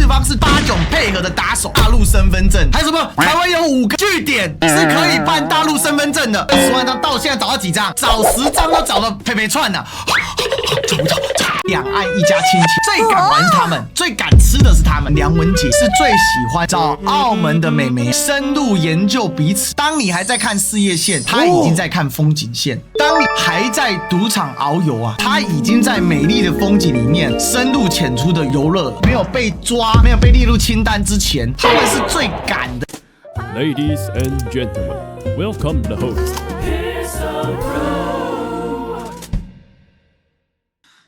士方是8種配合的打手，大陸身份證，還有什麼？台灣有5個據點是可以辦大陸身份證的，20萬張到現在找到幾張？找10張都找到配串呢。找不到，两岸一家親戚，最敢玩是他們，最敢吃的是他們。梁文杰是最喜歡找澳門的美眉深入研究彼此。當你還在看事業線，他已經在看風景線；當你還在賭場遨遊啊，他已經在美麗的風景裡面深入淺出的遊樂。沒有被抓，沒有被列入清單之前，他們是最敢的。Ladies and gentlemen, welcome the host.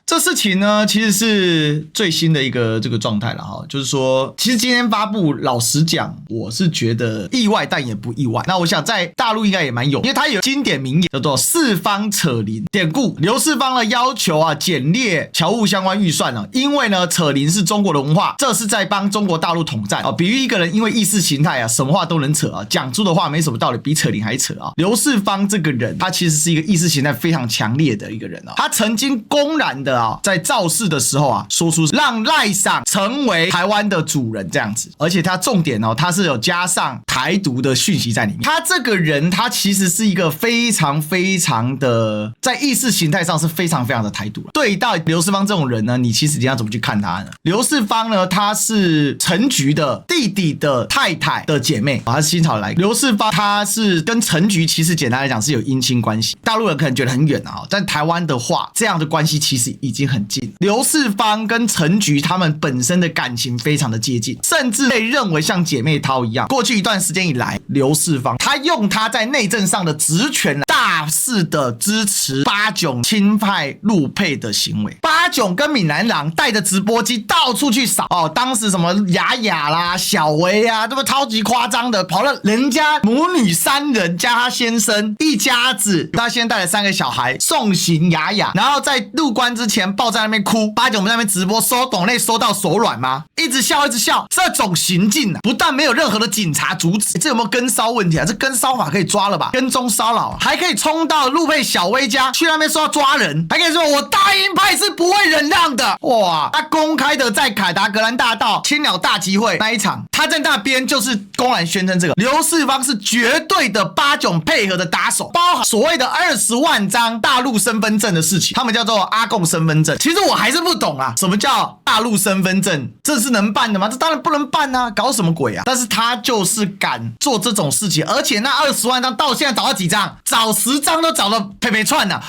這事情呢，其實是最新的一個这個狀態了哈，就是說，其實今天發布，老實講，我是覺得意外，但也不意外。那我想在大陸應該也蠻有，因為它有經典名言叫做"四方扯鈴"典故。劉世芳呢要求啊減列僑務相關預算呢，因為呢扯鈴是中國的文化，這是在幫中國大陸統戰啊。比喻一個人因為意識形態啊，什麼話都能扯啊，講出的話沒什麼道理，比扯鈴還扯啊。劉世芳這個人，他其實是一個意識形態非常強烈的一個人啊，他曾經公然的在造勢的時候啊，說出讓賴桑成為台灣的主人這樣子，而且他重點他是有加上台獨的訊息在裡面。他這個人，他其實是一個非常的在意識形態上是非常的台獨。對到劉世芳這種人呢，你其實你要怎麼去看他呢？劉世芳呢，他是陳菊的弟弟的太太的姐妹，他是新潮來。劉世芳他是跟陳菊其實簡單來講是有姻親關係，大陸人可能覺得很遠啊，但台灣的話，這樣的關係其實已經很近。劉世芳跟陳菊他們本身的感情非常的接近，甚至被認為像姐妹淘一樣。過去一段時間以來，劉世芳他用他在內政上的職權大肆的支持巴囧親派陸配的行為。巴囧跟閩南郎帶着直播機到處去掃哦，當時什麼雅雅啦、小薇啊，這個超級誇張的，跑了人家母女3人加他先生一家子，他先帶了3個小孩送行雅雅，然後在入關之前抱在那邊哭。巴囧我們在那邊直播收抖內收到手軟嗎？一直笑，這種行徑啊，不但沒有任何的警察阻止，這有沒有跟騷問題啊？這跟騷法可以抓了吧？跟蹤騷擾還可以衝到陸配小薇家去那邊說要抓人，還可以說我大鷹派是不會忍讓的。哇，他公開的在凱達格蘭大道青鳥大集會那一場，他在那邊就是公然宣稱這個劉世芳是絕對的巴囧配合的打手，包含所謂的20萬張大陸身份證的事情，他們叫做阿共身份證。其實我還是不懂啊，什麼叫大陸身份證？這是能辦的嗎？這當然不能辦啊，搞什麼鬼啊？但是他就是敢做這種事情，而且那20萬張到現在找到幾張？找10張都找到配串啊，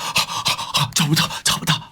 找不到。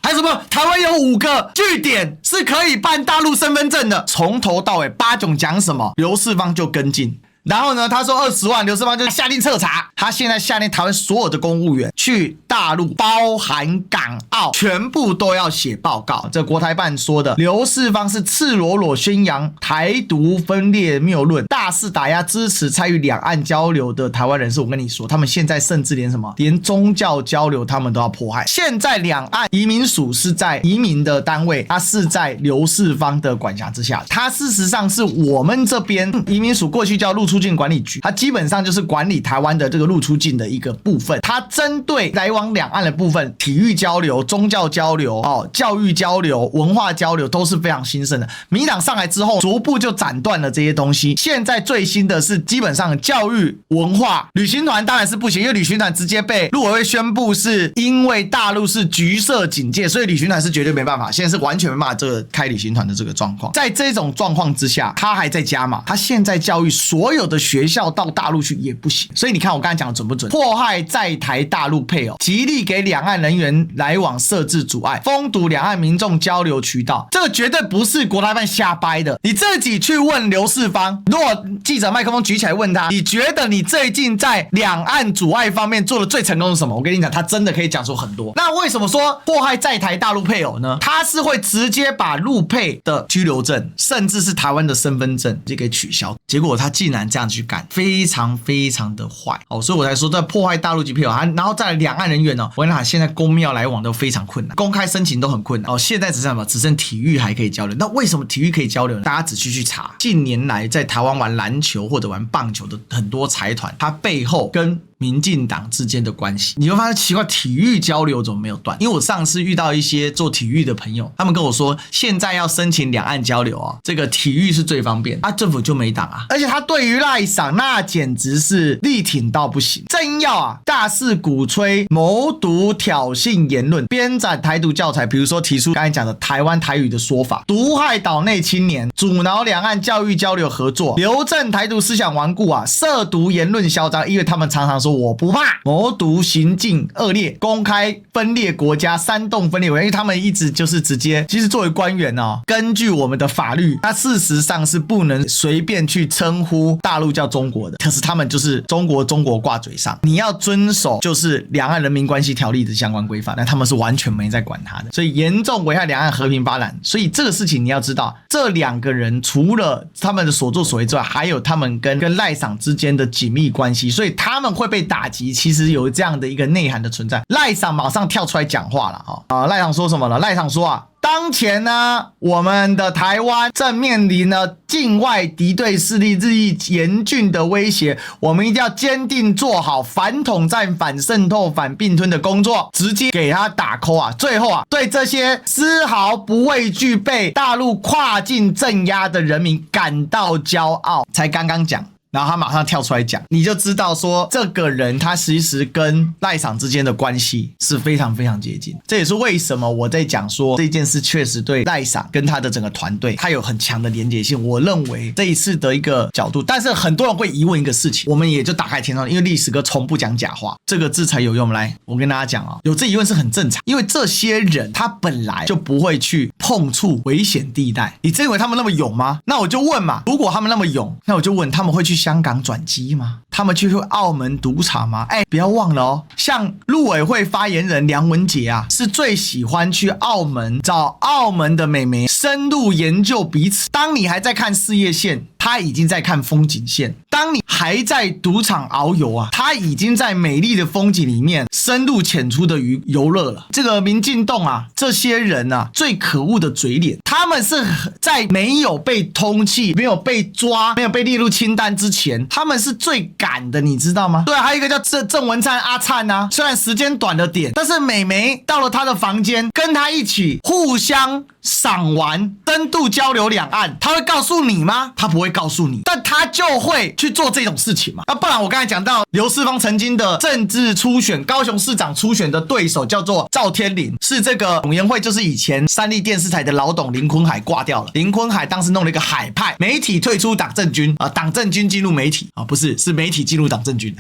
還有什麼？台灣有5個據點是可以辦大陸身份證的，從頭到尾巴囧講什麼，劉世芳就跟進。然後呢，他說20萬，劉世芳就下令徹查。他現在下令台灣所有的公務員去大陸，包含港澳，全部都要寫報告。這國台辦說的，劉世芳是赤裸裸宣揚台獨分裂謬論，大肆打壓支持參與兩岸交流的台灣人士。我跟你說，他們現在甚至連什麼，連宗教交流他們都要迫害。現在兩岸移民署是在移民的單位，它是在劉世芳的管轄之下。它事實上是我們這邊移民署過去叫入出境管理局，它基本上就是管理台灣的這個入出境的一個部分。它針對來往兩岸的部分，體育交流、宗教交流、教育交流、文化交流都是非常興盛的。民進黨上來之後，逐步就斬斷了這些東西。現在最新的是，基本上教育、文化、旅行團當然是不行，因為旅行團直接被陸委會宣布是因為大陸是橘色警戒，所以旅行團是絕對沒辦法。現在是完全沒辦法這個開旅行團的這個狀況。在這種狀況之下，他還在加碼，他現在教育所有的學校到大陸去也不行。所以你看我剛才講的準不準？迫害在台大陸配偶，極力給兩岸人員來往設置阻礙，封堵兩岸民眾交流渠道，這個絕對不是國台辦瞎掰的。你自己去問劉世芳，如果記者麥克風舉起來問他，你覺得你最近在兩岸阻礙方面做的最成功是什麼？我跟你講，他真的可以講出很多。那為什麼說迫害在台大陸配偶呢？他是會直接把陸配的居留證，甚至是台灣的身份證就給取消。結果他竟然這樣去幹，非常的壞哦，所以我才說在迫害大陸籍配偶，然後再來兩岸人員呢，我跟你講，現在公廟來往都非常困難，公開申請都很困難哦。現在只剩什麼？只剩體育還可以交流。那為什麼體育可以交流呢？大家仔細去查，近年來在台灣玩籃球或者玩棒球的很多財團，它背後跟民進黨之間的關係。你會發現奇怪，體育交流怎麼沒有斷？因為我上次遇到一些做體育的朋友，他們跟我說，現在要申請兩岸交流啊，這個體育是最方便啊，政府就沒擋啊。而且他對於賴賞那簡直是力挺到不行，正要啊大肆鼓吹謀獨挑釁言論，編纂台獨教材，比如說提出剛才講的台灣台語的說法，毒害島內青年，阻撓兩岸教育交流合作，留正台獨思想頑固啊，涉獨言論囂張，因為他們常常說我不怕，謀獨行徑惡劣，公開分裂國家，煽動分裂國家，因為他們一直就是直接，其實作為官員哦，根據我們的法律，他事實上是不能隨便去稱呼大陸叫中國的，可是他們就是中國掛嘴上，你要遵守就是兩岸人民關係條例的相關規範，但他們是完全沒在管他的，所以嚴重危害兩岸和平發展。所以這個事情你要知道，這兩個人除了他們的所作所為之外，還有他們跟賴賞之間的緊密關係，所以他們會被打擊，其實有這樣的一個內涵的存在。賴賞馬上跳出來講話了賴賞說什麼了？賴賞說啊，當前呢，我們的台灣正面臨了境外敵對勢力日益嚴峻的威脅，我們一定要堅定做好反統戰、反滲透、反併吞的工作，直接給他打 call 啊！最後啊，對這些絲毫不畏懼被大陸跨境鎮壓的人民感到驕傲。才剛剛講。然後他馬上跳出來講，你就知道說這個人他其實跟賴賞之間的關係是非常非常接近。這也是為什麼我在講說這件事確實對賴賞跟他的整個團隊他有很強的連結性。我認為這一次的一個角度，但是很多人會疑問一個事情，我們也就打開天窗，因為歷史哥從不講假話，這個字才有用。來，我跟大家講啊，有這疑問是很正常，因為這些人他本來就不會去碰觸危險地帶。你真以為他們那麼勇嗎？那我就問嘛，如果他們那麼勇，那我就問他們會去香港轉機嗎？他們去澳門賭場嗎？不要忘了哦，像陸委會發言人梁文傑啊，是最喜歡去澳門找澳門的美眉深入研究彼此。當你還在看事業線，他已經在看風景線；當你還在賭場遨遊啊，他已經在美麗的風景裡面深入淺出的遊樂了。這個民進黨啊，這些人啊，最可惡的嘴臉，他們是在沒有被通緝、沒有被抓、沒有被列入清單之前，他們是最敢的，你知道嗎？对啊，還有一個叫鄭文燦阿燦啊，雖然時間短了點，但是美眉到了他的房間，跟他一起互相賞玩、深度交流兩岸，他會告訴你嗎？他不會告訴你，但他就會去做這種事情嘛。不然我剛才講到劉世芳曾經的政治初選，高雄市長初選的對手叫做趙天麟，是這個董研會，就是以前三立電視台的老董林坤海掛掉了。林坤海當時弄了一個海派，媒體退出黨政軍啊，黨政軍進入媒體啊，不是，是媒體進入黨政軍，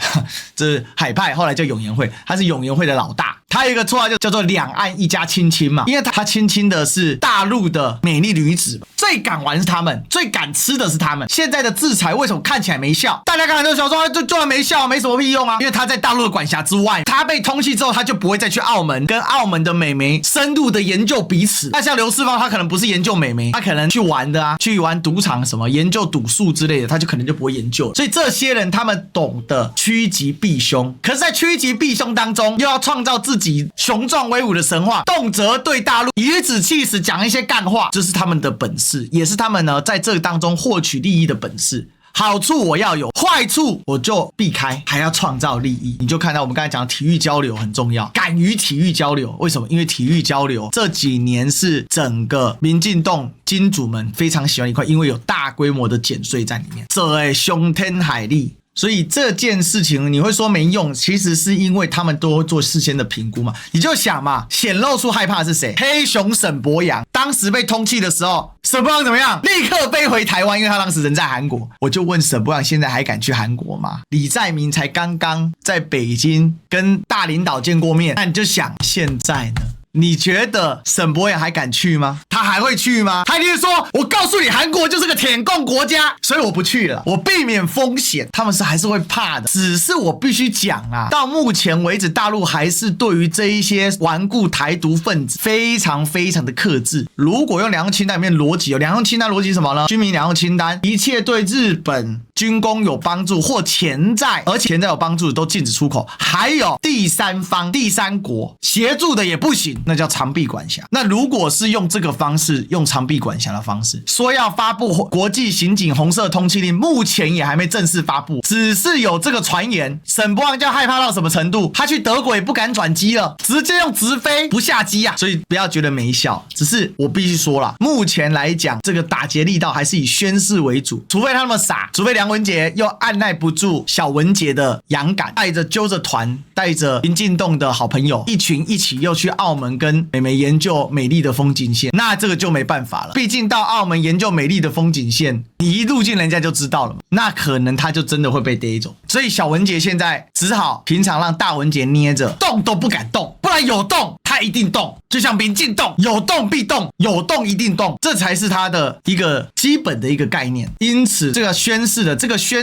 這是海派，後來叫永延會，他是永延會的老大。他有一個綽號就叫做兩岸一家親親嘛，因為他親親的是大陸的美麗女子，最敢玩是他們，最敢吃的是他們。現在的制裁為什麼看起来沒效？大家剛才都想說就然沒效，沒什麼屁用啊，因為他在大陸的管轄之外，他被通緝之後，他就不會再去澳門跟澳門的美眉深入的研究彼此。那像劉世芳，他可能不是研究美眉，他可能去玩的啊，去玩賭場什麼，研究賭術之類的，他就可能就不會研究了。所以這些人他們懂得趨吉避凶，可是在趨吉避凶當中，又要創造自己雄壯威武的神話，動輒對大陸頤指氣使，講一些幹話，這是他們的本事，也是他們呢在這當中獲取利益的本事。好處我要有，壞處我就避開，還要創造利益。你就看到我們剛才講的體育交流很重要，敢於體育交流，為什麼？因為體育交流這幾年是整個民進黨金主們非常喜歡一塊，因為有大規模的減稅在裡面，這傷天害理。所以這件事情你會說沒用，其實是因為他們都會做事先的評估嘛。你就想嘛，顯露出害怕的是誰？黑熊沈伯洋當時被通緝的時候，沈伯洋怎麼樣？立刻飛回台灣，因為他當時人在韓國。我就問沈伯洋現在還敢去韓國嗎？李在明才剛剛在北京跟大領導見過面，那你就想現在呢？你覺得沈伯洋還敢去嗎？他還會去嗎？他一定說，我告訴你，韓國就是個舔共國家，所以我不去了，我避免風險。他們是還是會怕的，只是我必須講啊，到目前為止，大陸還是對於這一些頑固台獨分子非常非常的克制。如果用兩用清單裡面邏輯，兩用清單邏輯什麼呢？軍民兩用清單，一切對日本軍工有幫助或潛在，而且潛在有幫助的都禁止出口，還有第三方、第三國協助的也不行，那叫長臂管轄。那如果是用這個方式，用長臂管轄的方式，說要發布國際刑警紅色通緝令，目前也還沒正式發布，只是有這個傳言。沈伯洋就害怕到什麼程度？他去德國也不敢轉機了，直接用直飛不下機啊！所以不要覺得沒效，只是我必須說了，目前來講，這個打擊力道還是以宣示為主，除非他們傻，除非梁文傑又按捺不住小文傑的癢感，揪着團，帶着林進棟的好朋友一群一起又去澳門跟美眉研究美麗的風景線，那這個就沒辦法了。畢竟到澳門研究美麗的風景線，你一入境人家就知道了嘛，那可能他就真的會被逮走。所以小文傑現在只好平常讓大文傑捏着，動都不敢動，不然有動他一定動，就像民進黨有動必動，有動一定動，這才是他的一個基本的一個概念。因此这个宣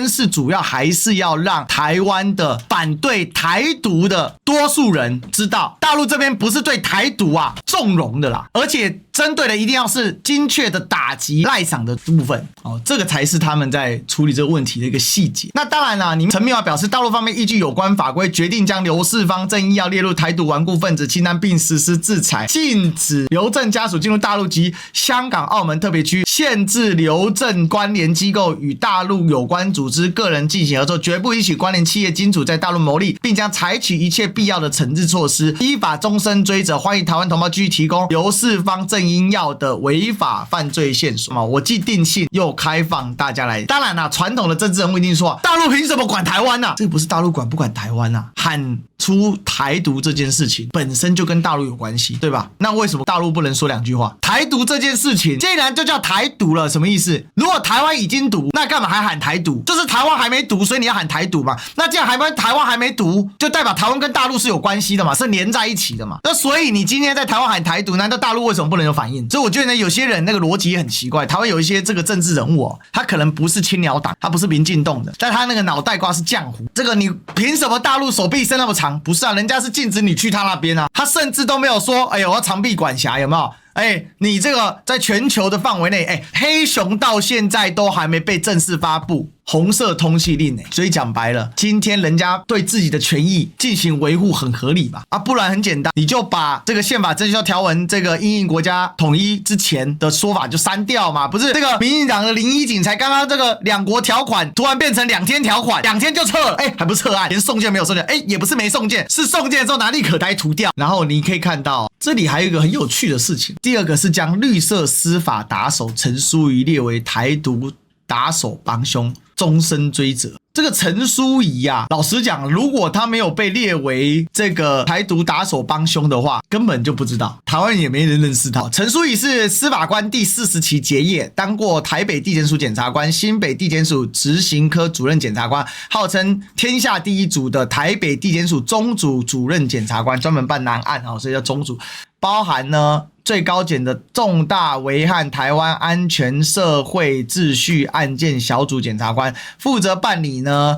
誓主要還是要讓台灣的反對台獨的多數人知道，大陸這邊不是對台獨啊縱容的啦，而且針對的一定要是精確的打擊賴賞的部分哦，這個才是他們在處理這個問題的一個細節。那當然啦，你們陳明華表示，大陸方面依據有關法規決定將劉世芳、鄭英耀列入台獨頑固分子清單，並實施制裁，禁止劉正家屬進入大陸及香港、澳門特別區，限制劉正關聯機構與大陸有關組織個人進行合作，絕不允許關聯企業金主在大陸牟利，並將採取一切必要的懲治措施，依法終身追責。歡迎台灣同胞繼續提供劉世芳、鄭英耀的違法犯罪線索。我既定性又開放大家來。當然啦，傳統的政治人物一定說，大陸憑什麼管台灣啊？這個不是大陸管不管台灣啊，喊出台獨這件事情本身就跟大陸有關係，對吧？那為什麼大陸不能說兩句話？台獨這件事情既然就叫台獨了，什麼意思？如果台灣已經獨，那幹嘛還喊台獨？就是台灣還沒獨，所以你要喊台獨嘛。那既然台灣還沒獨，就代表台灣跟大陸是有關係的嘛，是連在一起的嘛。那所以你今天在台灣喊台獨，難道大陸為什麼不能有反應？所以我覺得呢，有些人那個邏輯也很奇怪。台灣有一些這個政治人物哦，他可能不是青鳥黨，他不是民進黨的，但他那個腦袋瓜是漿糊。這個你憑什麼大陸手臂伸那麼長？不是啊，人家是禁止你去他那邊啊，他甚至都沒有說，哎呦，我要長臂管轄，有沒有？哎，你這個在全球的範圍內，哎，黑熊到現在都還沒被正式發布紅色通緝令，所以講白了，今天人家對自己的權益進行維護很合理吧？啊，不然很簡單，你就把這個憲法增修條文這個因應國家統一之前的說法就刪掉嘛？不是這個民進黨的林怡景才剛剛這個兩國條款突然變成2天條款，2天就撤了，哎，還不撤案，連送件沒有送件，哎，也不是沒送件，是送件之後拿立可帶塗掉。然後你可以看到這裡還有一個很有趣的事情。第二個是將綠色司法打手陳書儀列為台獨打手幫兇，終身追責。這個陳書儀啊，老實講，如果他沒有被列為這個台獨打手幫兇的話，根本就不知道，台灣也沒人認識他。陳書儀是司法官第40期結業，當過台北地檢署檢察官、新北地檢署執行科主任檢察官，號稱天下第一組的台北地檢署中組主任檢察官，專門辦難案啊，所以叫中組。包含呢最高檢的重大危害台灣安全社會秩序案件小組檢察官，負責辦理呢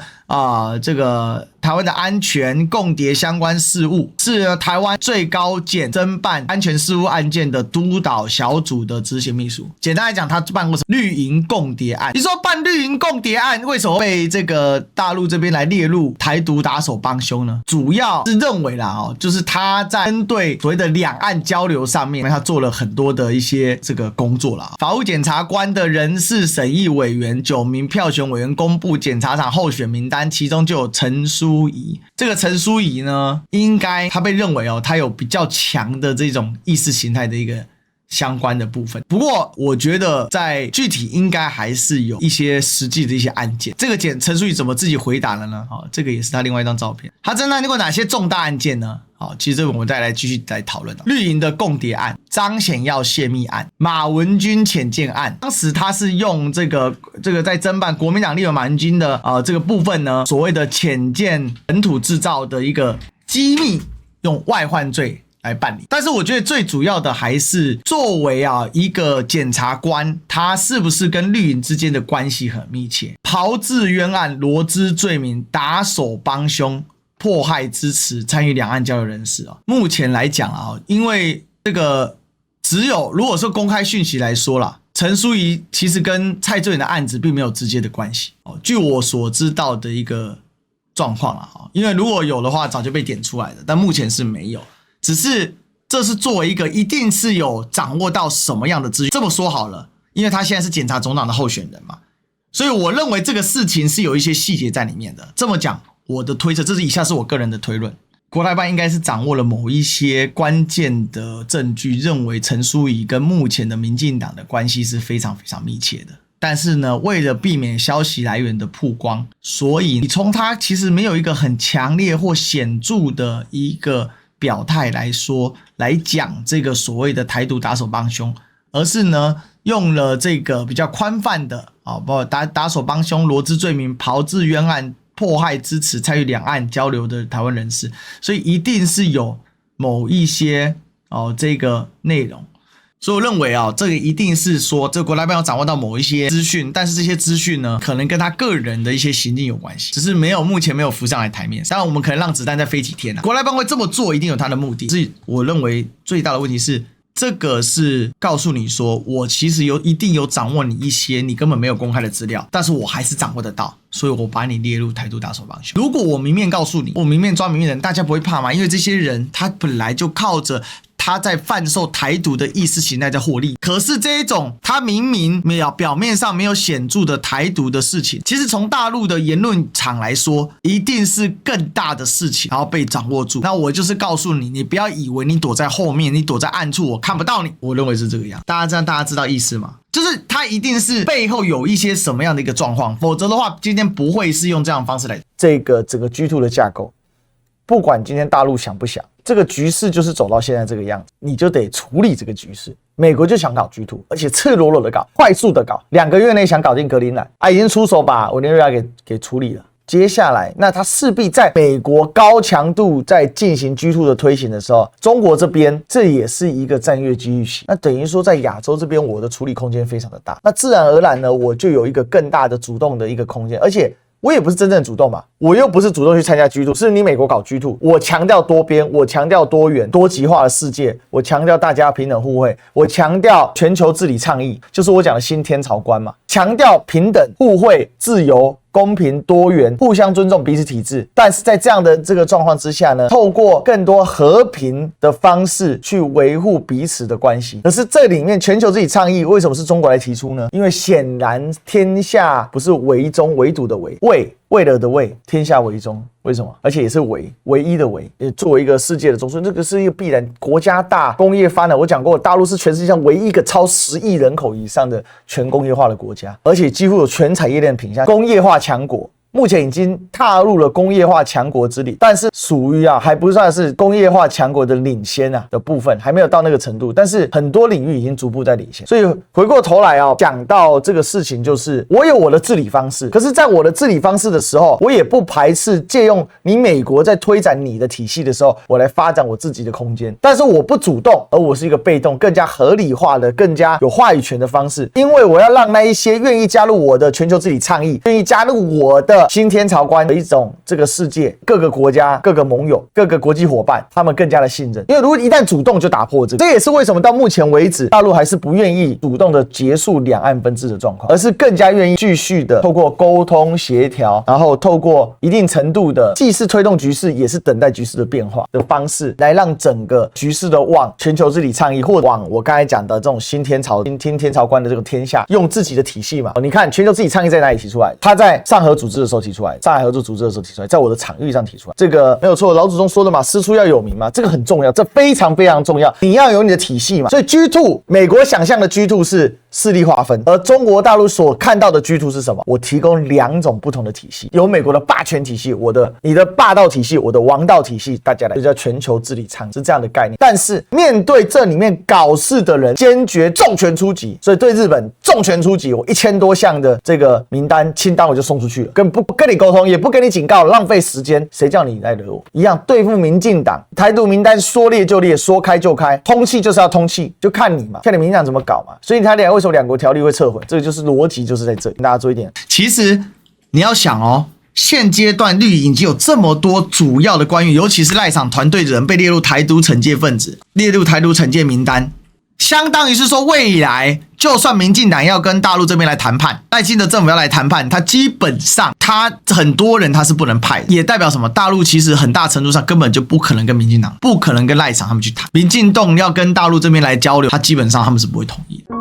這個台灣的安全共諜相關事務，是台灣最高檢偵辦安全事務案件的督導小組的執行秘書。簡單來講，他辦過綠營共諜案。你說辦綠營共諜案，為什麼被這個大陸這邊來列入台獨打手幫兇呢？主要是認為啦，就是他在針對所謂的兩岸交流上面，他做了很多的一些這個工作啦。法務檢察官的人事審議委員9名票選委員公布檢察長候選名單，其中就有陳書儀。這個陳書儀呢，應該他被認為他有比較強的這種意識形態的一個相關的部分。不過我覺得在具體應該還是有一些實際的一些案件。這個陳書儀怎麼自己回答了呢？這個也是他另外一張照片。他偵辦過哪些重大案件呢？好，其實我們再來繼續來討論綠營的共諜案、張顯耀洩密案、馬文君潛艦案。當時他是用這個在偵辦國民黨立委馬文君的這個部分呢，所謂的潛艦本土制造的一個機密，用外患罪來辦理。但是我覺得最主要的還是作為一個檢察官，他是不是跟綠營之間的關係很密切？炮製冤案、羅織罪名、打手幫兇、迫害支持參與兩岸交流人士目前來講因為這個只有如果說公開訊息來說啦，陳淑儀其實跟蔡正元的案子並沒有直接的關係哦。據我所知道的一個狀況啦，因為如果有的話，早就被點出來了，但目前是沒有。只是這是作為一個一定是有掌握到什麼樣的資訊。這麼說好了，因為他現在是檢察總長的候選人嘛，所以我認為這個事情是有一些細節在裡面的。這麼講，我的推測，這是以下是我個人的推論。國台辦應該是掌握了某一些關鍵的證據，認為陳淑儀跟目前的民進黨的關係是非常非常密切的。但是呢，為了避免消息來源的曝光，所以你從他其實沒有一個很強烈或顯著的一個表態來說，來講這個所謂的台獨打手幫兇，而是呢用了這個比較寬泛的包括打手幫兇、羅織罪名、炮製冤案、迫害支持參與兩岸交流的台灣人士，所以一定是有某一些這個內容。所以我認為這個一定是說這個國台辦要掌握到某一些資訊，但是這些資訊呢，可能跟他個人的一些行徑有關係，只是目前沒有浮上來台面。當然我們可能讓子彈再飛幾天國台辦會這麼做，一定有他的目的。所以我認為最大的問題是，這個是告訴你說，我其實一定有掌握你一些你根本沒有公開的資料，但是我還是掌握得到，所以我把你列入台獨打手幫兇。如果我明面告訴你，我明面抓明面人，大家不會怕嗎？因為这些人他本來就靠着他在販售台獨的意識形態在獲利，可是這一種他明明表面上沒有顯著的台獨的事情，其實從大陸的言論場來說，一定是更大的事情，然後被掌握住。那我就是告訴你，你不要以為你躲在後面，你躲在暗處，我看不到你。我認為是這個樣，大家知道意思嗎？就是他一定是背後有一些什麼樣的一個狀況，否則的話，今天不會是用這樣的方式來。這個整個 G2 的架構，不管今天大陸想不想，這個局勢就是走到現在這個樣子，你就得處理這個局勢。美國就想搞 G2， 而且赤裸裸的搞，快速的搞，2個月內想搞定格陵蘭，已經出手把委內瑞拉給處理了。接下來，那他勢必在美國高強度在進行 G2 的推行的時候，中國這邊這也是一個戰略機遇期。那等於說，在亞洲這邊，我的處理空間非常的大。那自然而然呢，我就有一個更大的主動的一個空間，而且我也不是真正主動嘛，我又不是主動去參加 G2， 是你美國搞 G2， 我強調多邊，我強調多元、多極化的世界，我強調大家平等互惠，我強調全球治理倡議，就是我講的新天朝觀嘛，強調平等、互惠、自由、公平、多元，互相尊重彼此體制。但是在這樣的這個狀況之下呢，透過更多和平的方式去維護彼此的關係。可是這裡面全球治理倡議為什麼是中國來提出呢？因為顯然天下不是圍中圍堵的圍，為了的為，天下為中。為什麼？而且也是唯一的唯，也作為一個世界的中枢，這個是一個必然。國家大，工業發展，我講過，大陸是全世界上唯一一個超10億人口以上的全工業化的國家，而且幾乎有全產業鏈品項，工業化強國。目前已經踏入了工業化強國之旅，但是屬於還不算是工業化強國的領先的部分，還沒有到那個程度。但是很多領域已經逐步在領先。所以回過頭來講到這個事情，就是我有我的治理方式，可是在我的治理方式的時候，我也不排斥借用你美國在推展你的體系的時候，我來發展我自己的空間。但是我不主動，而我是一個被動、更加合理化的、更加有話語權的方式，因為我要讓那一些願意加入我的全球治理倡議，願意加入我的新天朝觀的一種這個世界，各個國家、各個盟友、各個國際夥伴，他們更加的信任。因為如果一旦主動就打破這也是為什麼到目前為止，大陸還是不願意主動的結束兩岸分治的狀況，而是更加願意繼續的透過溝通協調，然後透過一定程度的既是推動局勢，也是等待局勢的變化的方式，來讓整個局勢的往全球治理倡議，或往我剛才講的這種新天朝觀的這個天下，用自己的體系嘛。你看全球治理倡議在哪裡提出來？他在上合組織的時候提出來。上海合作組織的時候提出來，在我的場域上提出來，這個沒有錯。老祖宗說的嘛，師出要有名嘛，這個很重要，這非常非常重要。你要有你的體系嘛。所以 G2， 美國想象的 G2 是勢力劃分，而中國大陸所看到的 G2 是什麼？我提供2種不同的體系，有美國的霸權體系，你的霸道體系，我的王道體系，大家來，這叫全球治理倡議，是這樣的概念。但是面對這裡面搞事的人，堅決重拳出擊，所以對日本重拳出擊，我1000多項的這個名單清單我就送出去了，不跟你溝通，也不跟你警告，浪費時間，誰叫你來惹我？一樣對付民進黨，台獨名單說列就列，說開就開，通氣就是要通氣，就看你嘛，看你民進黨怎麼搞嘛。所以他倆為什麼兩國條例會撤回？這個就是邏輯，就是在這裡，跟大家做一點。其實你要想現階段綠營已經有這麼多主要的官員，尤其是賴場團隊的人被列入台獨懲戒分子，列入台獨懲戒名單。相當於是說，未來就算民進黨要跟大陸這邊來談判，賴清德政府要來談判，他基本上他很多人他是不能派，也代表什麼？大陸其實很大程度上根本就不可能跟民進黨，不可能跟賴場他們去談。民進黨要跟大陸這邊來交流，他基本上他們是不會同意的。